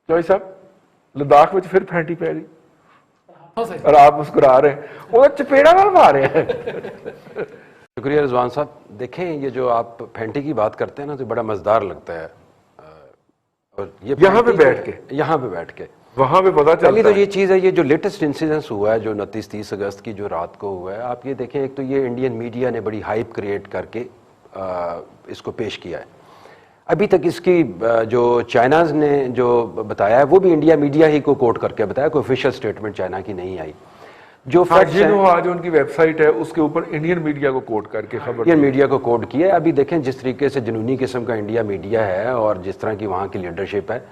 चौधरी साहब लद्दाख में फिर फैंटी पै गई और आप मुस्कुरा रहे हैं, वो चपेड़ा ना मार रहे हैं। शुक्रिया रिजवान साहब। देखें, ये जो आप फैंटी की बात करते हैं ना तो बड़ा मजेदार लगता है। और ये यहाँ पे बैठ के वहां पे पता चलता पहली तो ये चीज़ है, ये जो लेटेस्ट इंसिडेंस हुआ है जो 29-30 अगस्त की जो रात को हुआ है, आप ये देखें, एक तो ये इंडियन मीडिया ने बड़ी हाइप क्रिएट करके इसको पेश किया है। अभी तक इसकी जो चाइनाज ने जो बताया है वो भी इंडिया मीडिया ही को कोट करके बताया, कोई ऑफिशियल स्टेटमेंट चाइना की नहीं आई। जो फैक्ट्स हैं, आज उनकी वेबसाइट है उसके ऊपर इंडियन मीडिया को कोट करके खबर, इंडियन मीडिया को कोट किया है। अभी देखें जिस तरीके से जुनूनी किस्म का इंडिया मीडिया है और जिस तरह की वहाँ की लीडरशिप है,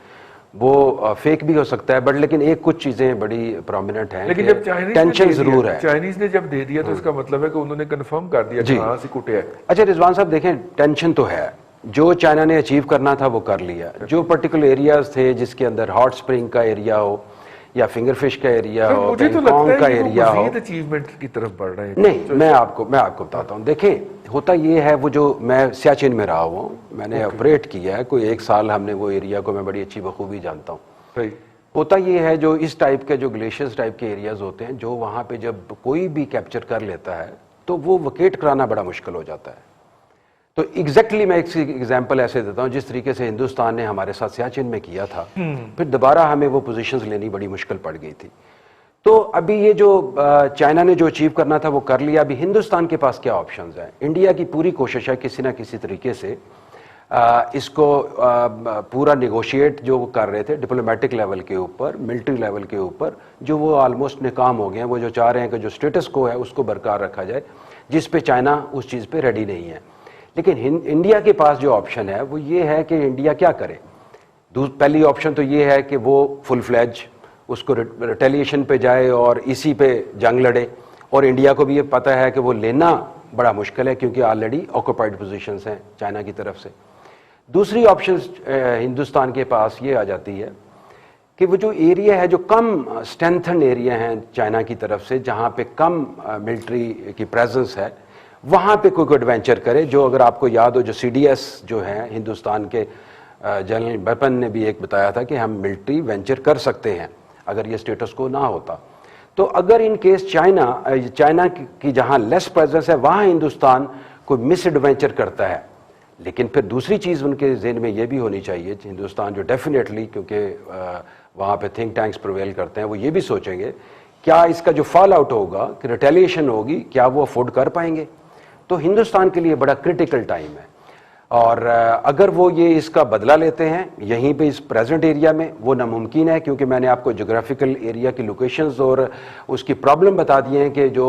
वो फेक भी हो सकता है, बट लेकिन एक कुछ चीजें बड़ी प्रोमिनेंट हैं। लेकिन जब टेंशन जरूर है, चाइनीज ने जब दे दिया तो इसका मतलब है कि उन्होंने कंफर्म कर दिया कि हाँ से कुटे है। अच्छा रिजवान साहब देखें, टेंशन तो है, जो चाइना ने अचीव करना था वो कर लिया। जो पर्टिकुलर एरियाज थे जिसके अंदर हॉट स्प्रिंग का एरिया हो या फिंगर फिश का एरिया हो, मुझे तो लगता है का एरिया हो, अचीवमेंट की तरफ बढ़ रहे हैं। नहीं, मैं आपको बताता हूँ। देखें, होता ये है, वो जो मैं सियाचिन में रहा हुआ हूँ, मैंने ऑपरेट किया है, कोई 1 साल हमने वो एरिया को मैं बड़ी अच्छी बखूबी जानता हूँ। होता ये है, जो इस टाइप के जो ग्लेशियर्स टाइप के एरियाज होते हैं, जो वहाँ पे जब कोई भी कैप्चर कर लेता है तो वो वकेट कराना बड़ा मुश्किल हो जाता है। तो एग्जैक्टली मैं एक एग्जांपल ऐसे देता हूं, जिस तरीके से हिंदुस्तान ने हमारे साथ सियाचिन में किया था, फिर दोबारा हमें वो पोजीशंस लेनी बड़ी मुश्किल पड़ गई थी। तो अभी ये जो चाइना ने जो अचीव करना था वो कर लिया। अभी हिंदुस्तान के पास क्या ऑप्शंस हैं? इंडिया की पूरी कोशिश है किसी ना किसी तरीके से इसको पूरा निगोशिएट जो वो कर रहे थे डिप्लोमेटिक लेवल के ऊपर, मिलिट्री लेवल के ऊपर, जो वो ऑलमोस्ट नाकाम हो गए हैं। वो जो चाह रहे हैं कि जो स्टेटस को है उसको बरकरार रखा जाए, जिस पे चाइना उस चीज़ पे रेडी नहीं है। लेकिन इंडिया के पास जो ऑप्शन है वो ये है कि इंडिया क्या करे। पहली ऑप्शन तो ये है कि वो फुल फ्लैज उसको रिटेलिएशन पे जाए और इसी पे जंग लड़े, और इंडिया को भी ये पता है कि वो लेना बड़ा मुश्किल है क्योंकि ऑलरेडी ऑक्यूपाइड पोजीशंस हैं चाइना की तरफ से। दूसरी ऑप्शन हिंदुस्तान के पास ये आ जाती है कि वो जो एरिया है, जो कम स्ट्रेंथन एरिया हैं चाइना की तरफ से, जहाँ पे कम मिलिट्री की प्रेजेंस है, वहाँ पे कोई एडवेंचर करे। जो अगर आपको याद हो, जो CDS जो है हिंदुस्तान के जनरल वेपन ने भी एक बताया था कि हम मिलिट्री वेंचर कर सकते हैं अगर ये स्टेटस को ना होता। तो अगर इन केस चाइना की जहाँ लेस प्रेजेंस है वहाँ हिंदुस्तान कोई मिस एडवेंचर करता है, लेकिन फिर दूसरी चीज़ उनके ज़हन में ये भी होनी चाहिए, हिंदुस्तान जो डेफिनेटली, क्योंकि वहाँ पे थिंक टैंक्स प्रिवेल करते हैं, वो ये भी सोचेंगे क्या इसका जो फॉल आउट होगा, कि रिटेलिएशन होगी, क्या वो अफोर्ड कर पाएंगे। तो हिंदुस्तान के लिए बड़ा क्रिटिकल टाइम है, और अगर वो ये इसका बदला लेते हैं यहीं पे इस प्रेजेंट एरिया में, वो नामुमकिन है, क्योंकि मैंने आपको जोग्राफिकल एरिया की लोकेशंस और उसकी प्रॉब्लम बता दिए हैं कि जो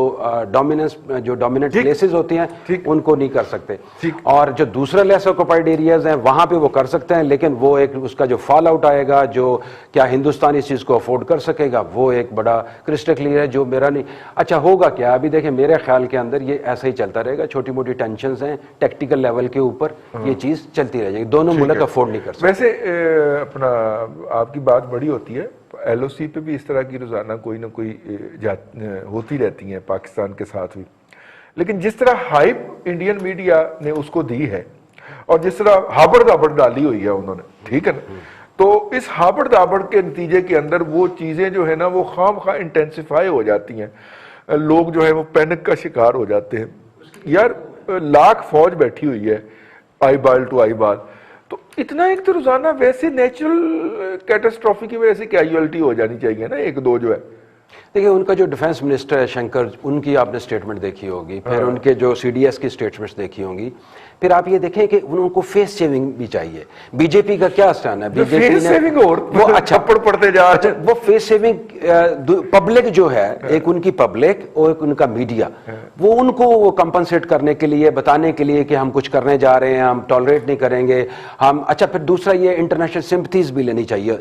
डोमिनेंट प्लेसेस होती हैं उनको नहीं कर सकते, और जो दूसरा लेस ऑक्यूपाइड एरियाज हैं वहाँ पे वो कर सकते हैं, लेकिन वो एक उसका जो फॉल आउट आएगा, जो क्या हिंदुस्तान इस चीज़ को अफोर्ड कर सकेगा, वो एक बड़ा क्रिस्टल क्लियर है, जो मेरा नहीं। अच्छा होगा क्या, अभी देखें मेरे ख्याल के अंदर ये ऐसा ही चलता रहेगा, छोटी मोटी टेंशंस हैं टैक्टिकल लेवल के ऊपर, ये चीज चलती रह जाएगी, दोनों मुल्क अफोर्ड नहीं कर सकते। वैसे अपना आपकी बात बड़ी होती है, LOC पे भी इस तरह की रोजाना कोई ना कोई होती रहती है पाकिस्तान के साथ भी, लेकिन जिस तरह हाइप इंडियन मीडिया ने उसको दी है और जिस तरह हाबड़ दाबड़ डाली हुई है उन्होंने, ठीक है ना, तो इस हाबड़ दाबड़ के नतीजे के अंदर वो चीजें जो है ना वो खामखा इंटेंसिफाई हो जाती हैं, लोग जो है वो पैनिक का शिकार हो जाते हैं। यार लाख फौज बैठी हुई है आई बाल टू आई बाल, तो इतना एक तो रोजाना वैसे नेचुरल कैटास्ट्रॉफी की वजह से कैजुअलिटी हो जानी चाहिए ना, 1-2 जो है। देखिए उनका जो डिफेंस मिनिस्टर है शंकर, उनकी आपने स्टेटमेंट देखी होगी, फिर उनके जो CDS की स्टेटमेंट्स देखी होंगी, फिर आप ये देखें कि उनको फेस सेविंग भी चाहिए। बीजेपी का क्या स्टैंड है? बीजेपी ने वो अच्छा पढ़ते जा रहे हैं, वो फेस सेविंग पब्लिक जो है, एक उनकी पब्लिक और एक उनका मीडिया, वो उनको वो कंपनसेट करने के लिए, बताने के लिए कि हम कुछ करने जा रहे हैं, हम टॉलरेट नहीं करेंगे हम। अच्छा फिर दूसरा ये इंटरनेशनल सिंपथीज भी लेनी चाहिए,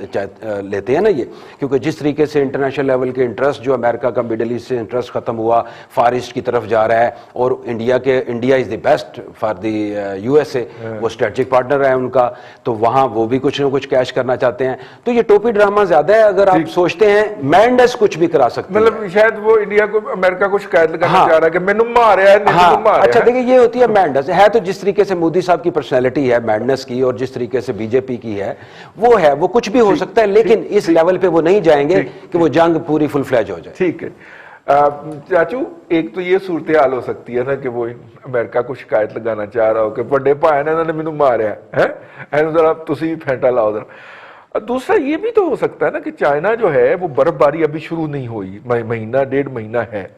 लेते हैं ना ये, क्योंकि जिस तरीके से इंटरनेशनल लेवल के इंटरेस्ट इंटरेस्ट जो अमेरिका का मिडिल ईस्ट से इंटरेस्ट खत्म हुआ, फार ईस्ट की तरफ जा रहा है, और India is the best for the USA, वो स्ट्रेटेजिक पार्टनर है उनका, तो वहां वो भी कुछ ना कुछ कैश करना चाहते हैं। तो ये टोपी ड्रामा ज्यादा है। अगर आप सोचते हैं मैंडेस कुछ भी करा सकते हैं, मतलब शायद वो इंडिया को अमेरिका को शिकायत लगाना चाह रहा है कि मैनू मार रहा है, हाँ, मार अच्छा रहा है। देखिए ये होती है मैडनेस है, तो जिस तरीके से मोदी साहब की पर्सनैलिटी है मैडनेस की, और जिस तरीके से बीजेपी की है, वो कुछ भी हो सकता है, लेकिन इस लेवल पे वो नहीं जाएंगे कि वो जंग पूरी फुल फ्लैज हो जाए। ठीक है चाचू, एक तो ये सूरत हाल हो सकती है ना कि वो अमेरिका को शिकायत लगाना चाह रहा हो कि बड़े भाई ने इन्होंने मैनू मारिया है, जरा तुसी भी फेंटा लाओ जरा। दूसरा ये भी तो हो सकता है ना कि चाइना जो है वो बर्फबारी अभी शुरू नहीं हुई, महीना 1.5 महीना है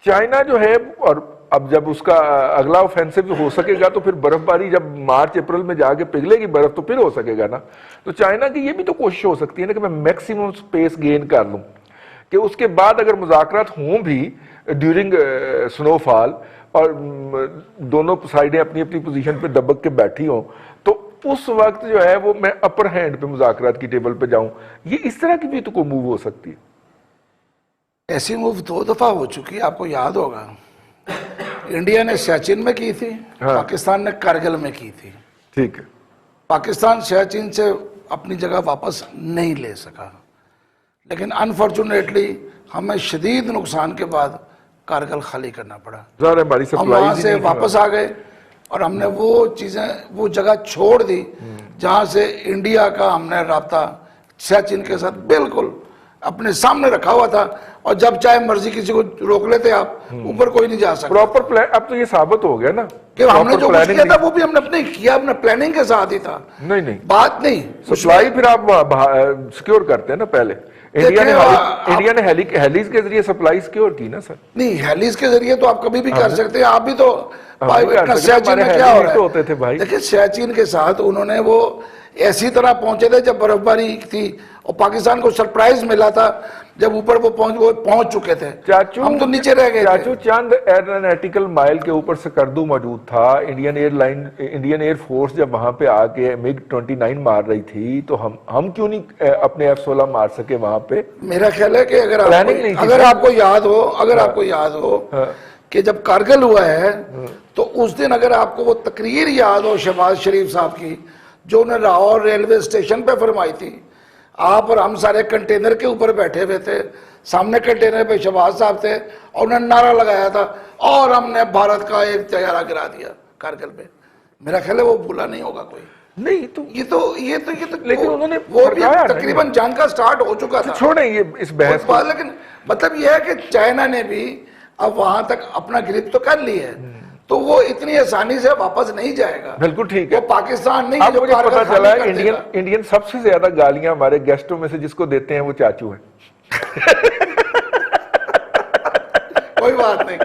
चाइना जो है, और अब जब उसका अगला ऑफेंसिव हो सकेगा तो फिर बर्फबारी जब मार्च अप्रैल में जाके पिघलेगी बर्फ तो फिर हो सकेगा ना। तो चाइना की ये भी तो कोशिश हो सकती है ना कि मैं मैक्सिमम स्पेस गेन कर लूं, कि उसके बाद अगर मुज़ाकरात हों भी ड्यूरिंग स्नोफॉल और दोनों साइडें अपनी अपनी पोजीशन पे दबक के बैठी हों, तो उस वक्त जो है वो मैं अपर हैंड पे मुज़ाकरात की टेबल पे जाऊं। ये इस तरह की भी तो कोई मूव हो सकती है। ऐसी मूव 2 दफा हो चुकी है, आपको याद होगा। इंडिया ने सियाचिन में की थी, हाँ। पाकिस्तान ने कारगिल में की थी। ठीक है, पाकिस्तान सियाचिन से अपनी जगह वापस नहीं ले सका, लेकिन अनफॉर्चुनेटली हमें शदीद नुकसान के बाद कारगिल खाली करना पड़ा। हम वहां से वापस आ गए और हमने वो चीजें, वो जगह छोड़ दी जहां से इंडिया का हमने राब्ता सियाचिन के साथ बिल्कुल अपने सामने रखा हुआ था, और जब चाहे मर्जी किसी को रोक लेते आप, ऊपर कोई नहीं जा सकता। प्रॉपर प्लान अब तो ये साबित हो गया ना कि हमने जो कुछ किया था वो भी हमने अपने किया, अपने प्लानिंग के साथ ही था। नहीं बात नहीं सप्लाई फिर आप सिक्योर करते हैं ना। पहले इंडिया ने हेलीज के जरिए सप्लाई सिक्योर की ना सर। नहीं, हेलीज के जरिए तो आप कभी भी कर सकते हैं, आप भी तो सियाचिन में क्या हो रहा है होते थे भाई। देखिए सियाचिन के साथ उन्होंने वो ऐसी तरह पहुंचे थे जब बर्फबारी थी, और पाकिस्तान को सरप्राइज मिला था जब ऊपर वो पहुंच चुके थे। चाचू, हम तो नीचे रह गए। चाचू, चंद एयरोनॉटिकल माइल के ऊपर सकर्दू मौजूद था। इंडियन एयरफोर्स जब वहां पे आके मिग 29 मार रही थी, तो हम क्यों नहीं अपने F-16 मार सके वहां पे? मेरा ख्याल है कि अगर आपको याद हो कि जब कारगिल हुआ है तो उस दिन अगर आपको वो तकरीर याद हो शहबाज शरीफ साहब की, जो उन्हें लाहौर रेलवे स्टेशन पे फरमाई थी, आप और हम सारे कंटेनर के ऊपर बैठे हुए थे, सामने कंटेनर पे शहबाज साहब थे, और उन्होंने नारा लगाया था और हमने भारत का एक तैयारा गिरा दिया कारगिल में। मेरा ख्याल है वो भूला नहीं होगा कोई। नहीं तो ये तो लेकिन उन्होंने वो भी तकरीबन जंग का स्टार्ट हो चुका था। छोड़ें ये इस बहस को। लेकिन मतलब ये है कि चाइना ने भी अब वहां तक अपना ग्रिप तो कर ली है, तो वो इतनी आसानी से वापस नहीं जाएगा। बिल्कुल ठीक है। वो पाकिस्तान नहीं, अब मुझे पता चला है इंडियन सबसे ज्यादा गालियां हमारे गेस्टों में से जिसको देते हैं वो चाचू है। कोई बात नहीं,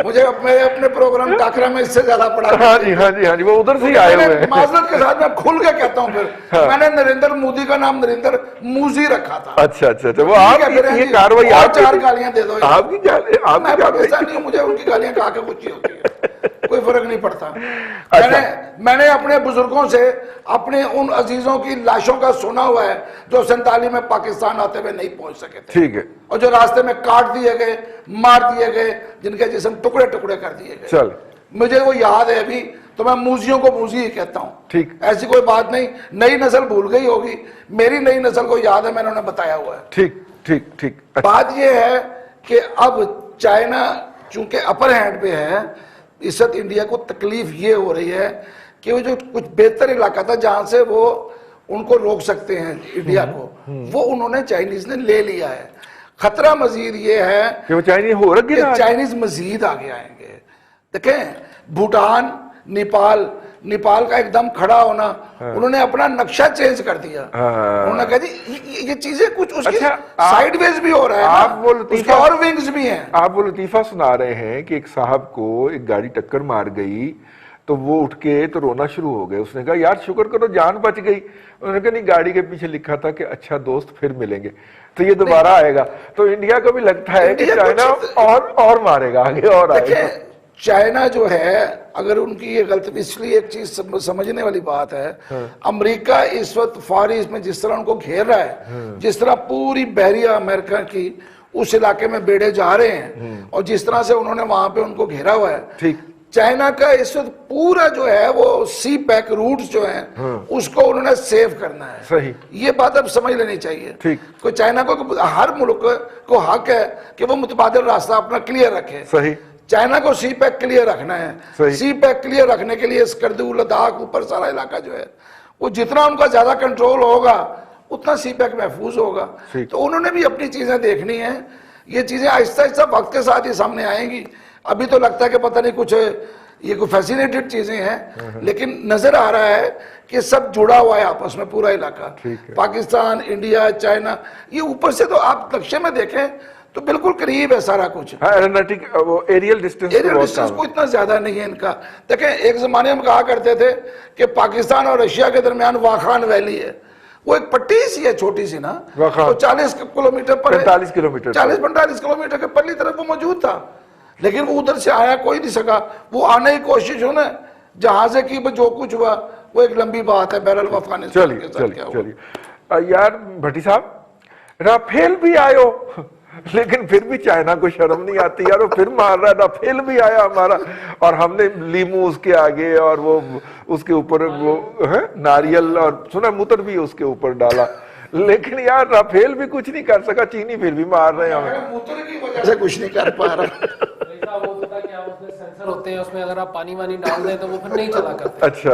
मुझे अपने प्रोग्राम टाकरा में इससे ज्यादा पड़ा। हाँ जी, वो उधर से ही आए हुए हैं। माजरत के साथ मैं खुल के कहता हूँ फिर, हाँ। मैंने नरेंद्र मोदी का नाम नरेंद्र मूजी रखा था। अच्छा, वो आप ये कार्रवाई और 4 गालियां दे दो। आपकी पाकिस्तानी, मुझे उनकी गालियां खा के खुशी होती है, कोई फर्क नहीं पड़ता। मैंने अपने बुजुर्गों से अपने उन अजीजों की लाशों का सुना हुआ है जो 47 में पाकिस्तान आते हुए नहीं पहुंच सके थे। ठीक है। और जो रास्ते में काट दिए गए, मार दिए गए, जिनके जिस्म टुकड़े टुकड़े कर दिए गए। चल, मुझे वो याद है अभी, तो मैं मूजियों को मूजी ही कहता हूँ। ठीक, ऐसी कोई बात नहीं, नई नस्ल भूल गई होगी, मेरी नई नस्ल को याद है, मैंने उन्हें बताया हुआ है। ठीक। बात यह है कि अब चाइना चूंकि अपर हैंड पे है, इस वक्त इंडिया को तकलीफ ये हो रही है कि वो जो कुछ बेहतर इलाका था जहां से वो उनको रोक सकते हैं इंडिया को, वो उन्होंने चाइनीज ने ले लिया है। खतरा मजीद ये है कि वो चाइनीज मजीद आगे आएंगे। देखें भूटान, नेपाल का एकदम खड़ा होना, उन्होंने अपना नक्शा चेंज कर दिया। उन्होंने कहा जी ये चीजें कुछ उसकी साइडवेज भी हो रहा है, आप वो लतीफा और विंग्स भी हैं। आप वो लतीफा सुना रहे हैं कि एक साहब को एक गाड़ी टक्कर मार गई तो वो उठ के तो रोना शुरू हो गए। उसने कहा यार शुक्र करो जान बच गई। उन्होंने कहा नहीं, गाड़ी के पीछे लिखा था कि अच्छा दोस्त फिर मिलेंगे, तो ये दोबारा आएगा। तो इंडिया को भी लगता है कि चाइना और मारेगा आगे और आएगा। चाइना जो है, अगर उनकी ये गलती, इसलिए एक चीज समझने वाली बात है, अमेरिका इस वक्त फार ईस्ट में जिस तरह उनको घेर रहा है, जिस तरह पूरी बहरिया अमेरिका की उस इलाके में बेड़े जा रहे हैं और जिस तरह से उन्होंने वहां पे उनको घेरा हुआ है, ठीक, चाइना का इस वक्त पूरा जो है वो सी पैक रूट्स जो हैं उसको उन्होंने सेव करना है। सही, ये बात अब समझ लेनी चाहिए। ठीक, कोई चाइना को, हर मुल्क को हक है कि वो मुतबादिल रास्ता अपना क्लियर रखे। सही, चाइना को सी पैक क्लियर रखना है। सी पैक क्लियर रखने के लिए स्कर्दू, लद्दाख, ऊपर सारा इलाका जो है वो जितना उनका ज्यादा कंट्रोल होगा उतना सी पैक महफूज होगा। तो उन्होंने भी अपनी चीजें देखनी है। ये चीजें आहिस्ता आहिस्ता वक्त के साथ ही सामने आएंगी। अभी तो लगता है कि पता नहीं कुछ ये कोई फैसिनेटेड चीजें हैं, लेकिन नजर आ रहा है कि सब जुड़ा हुआ है आपस में, पूरा इलाका, पाकिस्तान, इंडिया, चाइना, ये ऊपर से तो आप नक्शे में देखें तो बिल्कुल करीब है सारा कुछ। एरोनॉटिक वो एरियल डिस्टेंस को इतना ज्यादा नहीं है इनका। देखें, एक जमाने में कहा करते थे कि पाकिस्तान और रशिया के दरमियान वाखान वैली है, वो एक पट्टी सी है छोटी सी ना, तो 40 किलोमीटर पर, 45 किलोमीटर, 40-45 किलोमीटर के परली तरफ वो मौजूद था, लेकिन वो उधर से आया कोई नहीं सका। वो आने की कोशिश हो ना जहाज की, जो कुछ हुआ वो एक लंबी बात है। बहरहाल अफगानिस्तान के साथ क्या हुआ। चलिए यार भट्टी साहब, राफेल भी आयो लेकिन फिर भी चाइना को शर्म नहीं आती यार, वो फिर मार रहा है। राफेल भी आया हमारा और हमने लीमू उसके आगे और वो उसके ऊपर वो है नारियल और सुना मूत्र भी उसके ऊपर डाला, लेकिन यार राफेल भी कुछ नहीं कर सका। चीनी फिर भी मार रहे हैं हमें, मूत्र की वजह से कुछ नहीं कर पा रहा। सेंसर होते हैं उसमें, अगर आप पानी वानी डाल दें तो वो फिर नहीं चला करता। अच्छा,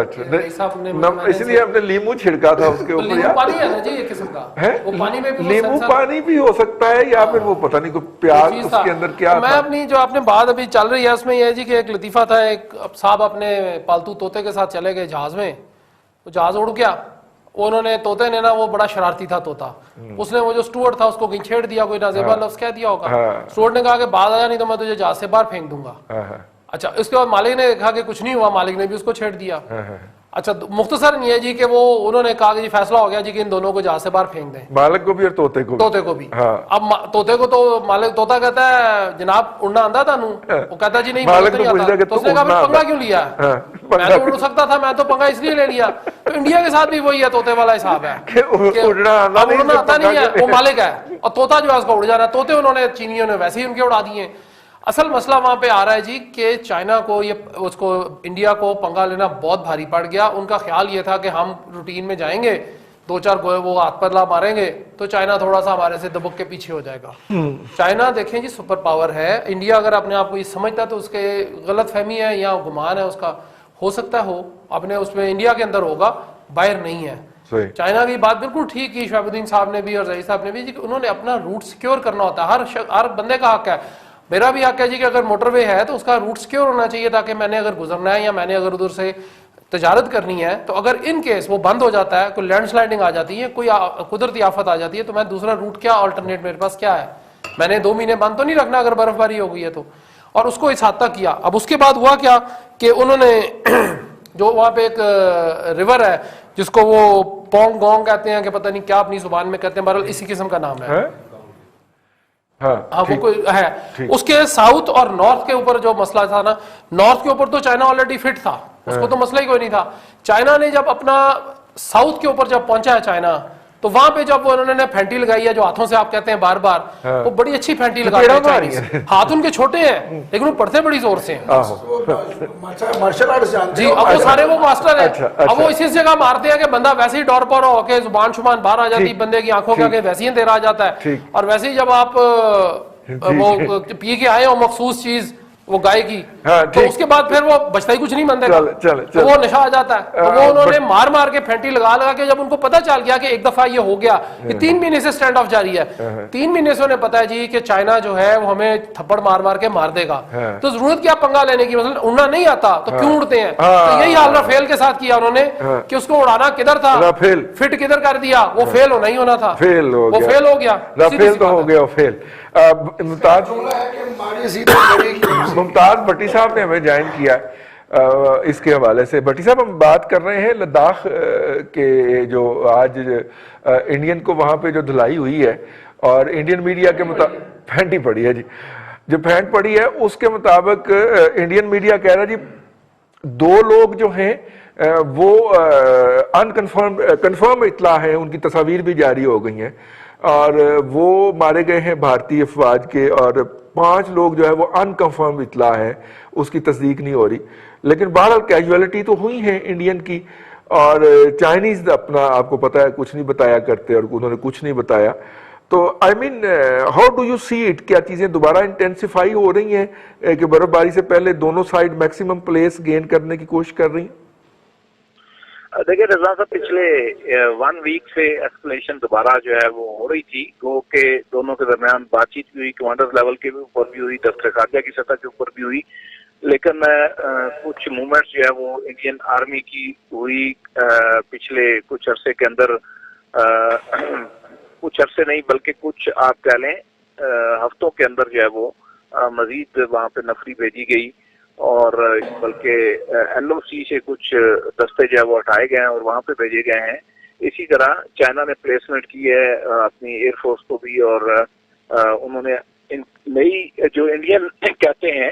इसलिए हमने लीमू छिड़का था उसके ऊपर। नींबू पानी है ना जी एक किस्म का है, वो पानी में नींबू पानी भी हो सकता है या फिर वो पता नहीं कोई प्याज उसके अंदर क्या मैं अपनी जो आपने बात अभी चल रही है उसमें यह है जी कि एक लतीफा था, एक साहब अपने पालतू तोते के साथ चले गए जहाज में, वो जहाज उड़ गया, उन्होंने तोते ने ना, वो बड़ा शरारती था तोता, उसने वो जो स्टूअर्ड था उसको कहीं छेड़ दिया, कोई नाजेबा लफ्ज कह दिया होगा। स्टूअर्ड ने कहा कि बात आया नहीं तो मैं तुझे जहाज से बाहर फेंक दूंगा। अच्छा, इसके बाद मालिक ने देखा कि कुछ नहीं हुआ, मालिक ने भी उसको छेड़ दिया। अच्छा, मुख्तसर नहीं है जी कि वो उन्होंने कहा कि जी फैसला हो गया जी कि इन दोनों को जहाज से बाहर फेंक दें, मालिक को भी और तोते को भी। अब तोते को तो मालिक, तोता कहता है जनाब उड़ना आंदा था, वो कहता जी नहीं मालिक नहीं आता। तो उसने कहा पंगा क्यों लिया, मैं तो उड़ सकता था, मैं तो पंगा इसलिए ले लिया। तो इंडिया के साथ भी वही है, तोते वाला हिसाब है, उड़ना आता नहीं है, वो मालिक है और तोता जो है उसका उड़ जाना। तोते उन्होंने चीनियों ने वैसे ही उनके उड़ा दिए। असल मसला वहां पे आ रहा है जी कि चाइना को ये उसको इंडिया को पंगा लेना बहुत भारी पड़ गया। उनका ख्याल ये था कि हम रूटीन में जाएंगे, 2-4 गोए वो हाथ पल्ला मारेंगे तो चाइना थोड़ा सा हमारे से दबक के पीछे हो जाएगा। चाइना देखें जी सुपर पावर है। इंडिया अगर अपने आप को ये समझता तो उसके गलत फहमी है या गुमान है उसका, हो सकता हो अपने उसमें इंडिया के अंदर होगा, बाहर नहीं है। चाइना की बात बिल्कुल ठीक की शहाबुद्दीन साहब ने भी और रईस साहब ने भी जी, उन्होंने अपना रूट सिक्योर करना होता है। हर बंदे का हक है, मेरा भी हक है जी कि अगर मोटरवे है तो उसका रूट सिक्योर होना चाहिए, ताकि मैंने अगर गुजरना है या मैंने अगर उधर से तजारत करनी है तो अगर इन केस वो बंद हो जाता है, कोई लैंडस्लाइडिंग आ जाती है, कोई कुदरती आफत आ जाती है, तो मैं दूसरा रूट क्या अल्टरनेट मेरे पास क्या है। मैंने 2 महीने बंद तो नहीं रखना अगर बर्फबारी हो गई है तो। और उसको इस हद तक किया। अब उसके बाद हुआ क्या कि उन्होंने जो वहां पे एक रिवर है जिसको वो पोंग गोंग कहते हैं कि पता नहीं क्या अपनी जुबान में कहते हैं, बहरहाल इसी किस्म का नाम है। हाँ, वो कोई है। उसके साउथ और नॉर्थ के ऊपर जो मसला था ना, नॉर्थ के ऊपर तो चाइना ऑलरेडी फिट था, उसको तो मसला ही कोई नहीं था। चाइना ने जब अपना साउथ के ऊपर जब पहुंचा है चाइना, तो वहां पे जब उन्होंने फैंटी लगाई है जो हाथों से आप कहते हैं बार बार, वो बड़ी अच्छी फैंटी लगाते हैं चाइनीज। हाथ उनके छोटे हैं लेकिन वो पढ़ते बड़ी जोर से हैं मार्शल आर्ट जी। अब वो सारे वो मास्टर है। अब वो इसी जगह मारते हैं कि बंदा वैसे ही डर पर होके जुबान शुबान बाहर आ जाती, बंदे की आंखों के आगे वैसे ही अंधेरा आ जाता है। और वैसे ही जब आप वो पी के आए हो मखसूस चीज वो गाय की, तो उसके बाद फिर वो बचता ही कुछ नहीं बंदे का, तो वो नशा आ जाता है। तो वो उन्होंने मार मार के फेंटी लगा लगा के, जब उनको पता चल गया कि एक दफा ये हो गया, ये 3 महीने से स्टैंड ऑफ जारी है, 3 महीने से उन्हें पता है जी कि चाइना जो है वो हमें थप्पड़ मार मार के मार देगा, तो जरूरत क्या पंगा लेने की, मतलब उड़ना नहीं आता तो क्यों उड़ते हैं। तो यही हाल राफेल के साथ किया उन्होंने कि उसको उड़ाना किधर था, फिट किधर कर दिया, वो फेल होना ही होना था, वो फेल हो गया। राफेल तो हो गया फेल। मुमताज भट्टी साहब ने हमें ज्वाइन किया इसके हवाले से। भट्टी साहब, हम बात कर रहे हैं लद्दाख के जो आज इंडियन को वहां पे जो धुलाई हुई है और इंडियन मीडिया के मुताबिक फैंटी पड़ी है जी, जो फैंट पड़ी है उसके मुताबिक इंडियन मीडिया कह रहा है जी 2 लोग जो हैं वो कंफर्म इतला है, उनकी तस्वीर भी जारी हो गई हैं। और वो मारे गए हैं भारतीय अफवाज के, और 5 लोग जो है वो अनकंफर्म इतला है, उसकी तस्दीक नहीं हो रही। लेकिन बहरहाल कैजुअलिटी तो हुई है इंडियन की, और चाइनीज अपना आपको पता है कुछ नहीं बताया करते, और उन्होंने कुछ नहीं बताया। तो I mean how do you see it, क्या चीजें दोबारा इंटेंसिफाई हो रही हैं कि बर्फबारी से पहले दोनों साइड मैक्सिमम प्लेस गेन करने की कोशिश कर रही हैं? देखिए रजा साहब, पिछले 1 वीक से एस्केलेशन दोबारा जो है वो हो रही थी, गो के दोनों के दरमियान बातचीत भी हुई, कमांडर लेवल के भी ऊपर भी हुई, दफ्तर खारजा की सतह के ऊपर भी हुई, लेकिन कुछ मूवमेंट्स जो है वो इंडियन आर्मी की हुई पिछले कुछ अरसे के अंदर, कुछ अरसे नहीं बल्कि कुछ आप कह लें हफ्तों के अंदर जो है वो मजीद वहाँ पे नफरी भेजी गई, और बल्कि LOC से कुछ दस्ते जो है वो हटाए गए हैं और वहाँ पे भेजे गए हैं। इसी तरह चाइना ने प्लेसमेंट की है अपनी एयरफोर्स को भी, और उन्होंने नई जो इंडियन कहते हैं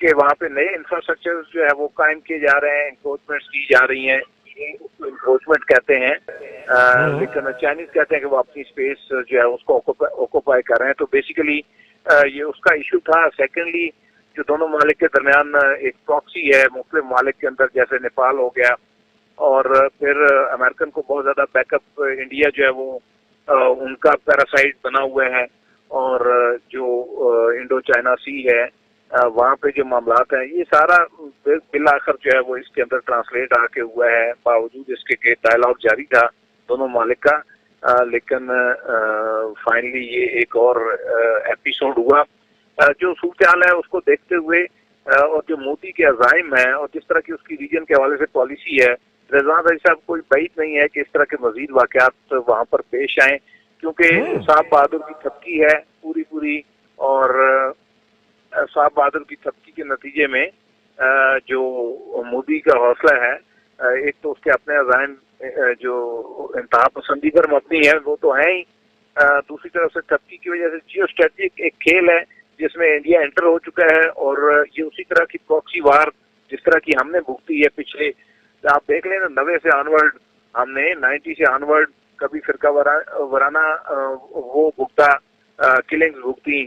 कि वहाँ पे नए इंफ्रास्ट्रक्चर जो है वो कायम किए जा रहे हैं, इंक्रोचमेंट्स की जा रही हैं, इंक्रोचमेंट कहते हैं, लेकिन चाइनीज कहते हैं कि वो अपनी स्पेस जो है उसको ऑक्यूपाई कर रहे हैं। तो बेसिकली ये उसका इशू था। सेकेंडली, जो दोनों ममालिक के दरमियान एक प्रॉक्सी है मुख्तलिफ ममालिक के अंदर, जैसे नेपाल हो गया, और फिर अमेरिकन को बहुत ज्यादा बैकअप इंडिया जो है वो उनका पैरासाइट बना हुआ है, और जो इंडो चाइना सी है वहाँ पे जो मामलात हैं, ये सारा बिल आखिर जो है वो इसके अंदर ट्रांसलेट आके हुआ है, बावजूद इसके कि डायलॉग जारी था दोनों ममालिक का, लेकिन फाइनली ये एक और एपिसोड हुआ। जो सूरत हाल है उसको देखते हुए और जो मोदी के अज़ाइम है और जिस तरह की उसकी रीजन के हवाले से पॉलिसी है, रज़वान भाई साहब कोई बैद नहीं है कि इस तरह के मजीद वाक़यात वहाँ पर पेश आए, क्योंकि साहब बहादुर की थपकी है पूरी, और साहब बहादुर की थपकी के नतीजे में जो मोदी का हौसला है, एक तो उसके अपने अज़ाइम जो इंतहा पसंदी पर मबनी है वो तो है ही, दूसरी तरफ से थपकी की वजह से जियो स्ट्रेटेजिक एक खेल है जिसमें इंडिया एंटर हो चुका है, और ये उसी तरह की प्रॉक्सी वार जिस तरह की हमने भुगती है पिछले, आप देख लें 90 से ऑनवर्ड, हमने 90 से ऑनवर्ड कभी फिरका वराना वो भुगता, किलिंग्स भुगती,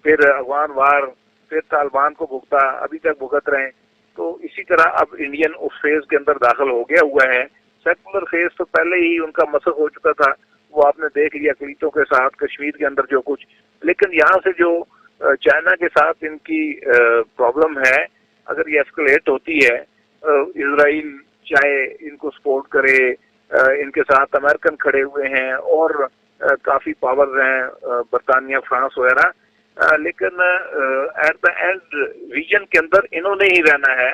फिर अफगान वार, फिर तालिबान को भुगता, अभी तक भुगत रहे हैं। तो इसी तरह अब इंडियन उस फेज के अंदर दाखिल हो गया हुआ है। सेकुलर फेज तो पहले ही उनका मसक हो चुका था, वो आपने देख लिया अकलीतों के साथ कश्मीर के अंदर जो कुछ, लेकिन यहाँ से जो चाइना के साथ इनकी प्रॉब्लम है, अगर ये एस्केलेट होती है, इजराइल चाहे इनको सपोर्ट करे, इनके साथ अमेरिकन खड़े हुए हैं और काफी पावर्स हैं बरतानिया, फ्रांस वगैरह, लेकिन एट द एंड रीजन के अंदर इन्होंने ही रहना है।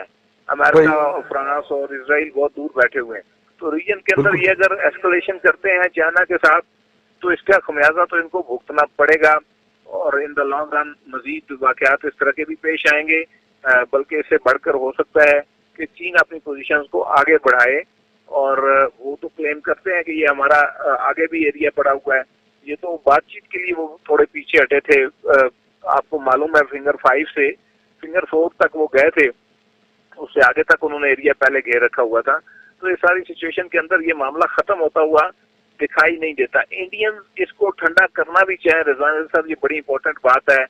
अमेरिका और फ्रांस और इजराइल बहुत दूर बैठे हुए हैं, तो रीजन के अंदर ये अगर एस्केलेशन करते हैं चाइना के साथ, तो इसका खमियाजा तो इनको भुगतना पड़ेगा, और इन द लॉन्ग रन मजीद वाकयात इस तरह के भी पेश आएंगे, बल्कि इससे बढ़कर हो सकता है कि चीन अपनी पोजीशन को आगे बढ़ाए, और वो तो क्लेम करते हैं कि ये हमारा आगे भी एरिया पड़ा हुआ है। ये तो बातचीत के लिए वो थोड़े पीछे हटे थे, आपको मालूम है फिंगर 5 से फिंगर 4 तक वो गए थे, उससे आगे तक उन्होंने एरिया पहले घेर रखा हुआ था। तो ये सारी सिचुएशन के अंदर ये मामला खत्म होता हुआ दिखाई नहीं देता। इंडियन इसको ठंडा करना भी चाहे, रिजवान साहब, ये बड़ी इंपॉर्टेंट बात है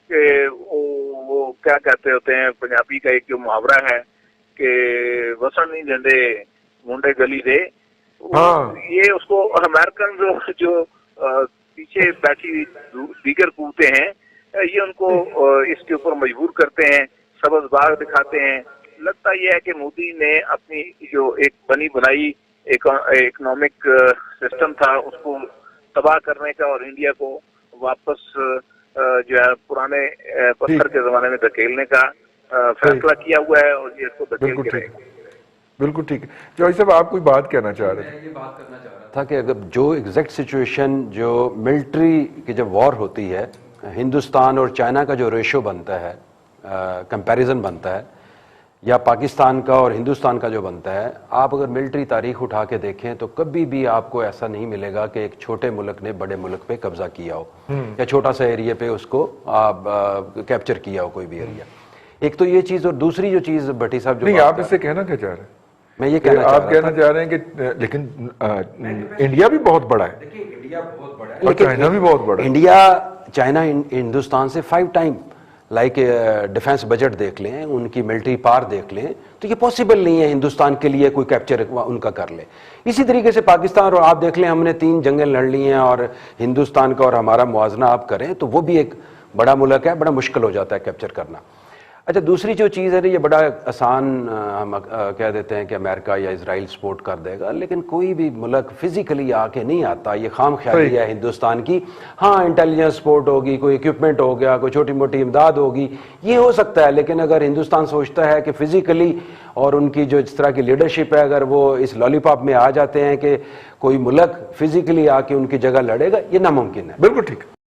कि वो क्या कहते होते हैं, पंजाबी का एक जो मुहावरा है कि वसन नहीं देंदे मुंडे गली दे, ये उसको अमेरिकन जो पीछे बैठी दीगर कूदते हैं, ये उनको इसके ऊपर मजबूर करते हैं, सबज बाग दिखाते हैं। लगता यह है कि मोदी ने अपनी जो एक बनी बनाई इकोनॉमिक सिस्टम था उसको तबाह करने का और इंडिया को वापस जो है पुराने पत्थर के जमाने में धकेलने का फैसला किया हुआ है, और ये इसको धकेल के रहेगा। बिल्कुल ठीक है। जॉय साहब, आप कोई बात कहना चाह रहे थे? ये बात करना चाह रहा था कि अगर जो एग्जैक्ट सिचुएशन जो मिलिट्री की जब वॉर होती है, हिंदुस्तान और चाइना का जो रेशो बनता है, कंपैरिजन बनता है, या पाकिस्तान का और हिंदुस्तान का जो बनता है, आप अगर मिलिट्री तारीख उठा के देखें तो कभी भी आपको ऐसा नहीं मिलेगा कि एक छोटे मुल्क ने बड़े मुल्क पे कब्जा किया हो, या छोटा सा एरिया पे उसको आप कैप्चर किया हो कोई भी एरिया। एक तो ये चीज, और दूसरी जो चीज भट्टी साहब जो नहीं, आप इससे कहना क्या चाह रहे हैं? मैं ये कहना आप कहना चाह रहे हैं कि लेकिन इंडिया भी बहुत बड़ा है। इंडिया बहुत बड़ा है, और चाइना भी बहुत बड़ा है। इंडिया चाइना हिंदुस्तान से 5 टाइम लाइक डिफेंस बजट देख लें, उनकी मिलिट्री पावर देख लें, तो ये पॉसिबल नहीं है हिंदुस्तान के लिए कोई कैप्चर उनका कर ले। इसी तरीके से पाकिस्तान, और आप देख लें हमने 3 जंगें लड़ ली हैं, और हिंदुस्तान का और हमारा मुआवजा आप करें तो वो भी एक बड़ा मुल्क है, बड़ा मुश्किल हो जाता है कैप्चर करना। अच्छा, दूसरी जो चीज़ है ना, ये बड़ा आसान हम कह देते हैं कि अमेरिका या इजराइल सपोर्ट कर देगा, लेकिन कोई भी मुल्क फिजिकली आके नहीं आता, ये खाम ख्याली है हिंदुस्तान की। हाँ, इंटेलिजेंस सपोर्ट होगी, कोई इक्विपमेंट हो गया, कोई छोटी मोटी इमदाद होगी, ये हो सकता है, लेकिन अगर हिंदुस्तान सोचता है कि फिजिकली और उनकी जो इस तरह की लीडरशिप है, अगर वो इस लॉलीपॉप में आ जाते हैं कि कोई मुल्क फिजिकली आके उनकी जगह लड़ेगा, ये नामुमकिन है। बिल्कुल ठीक।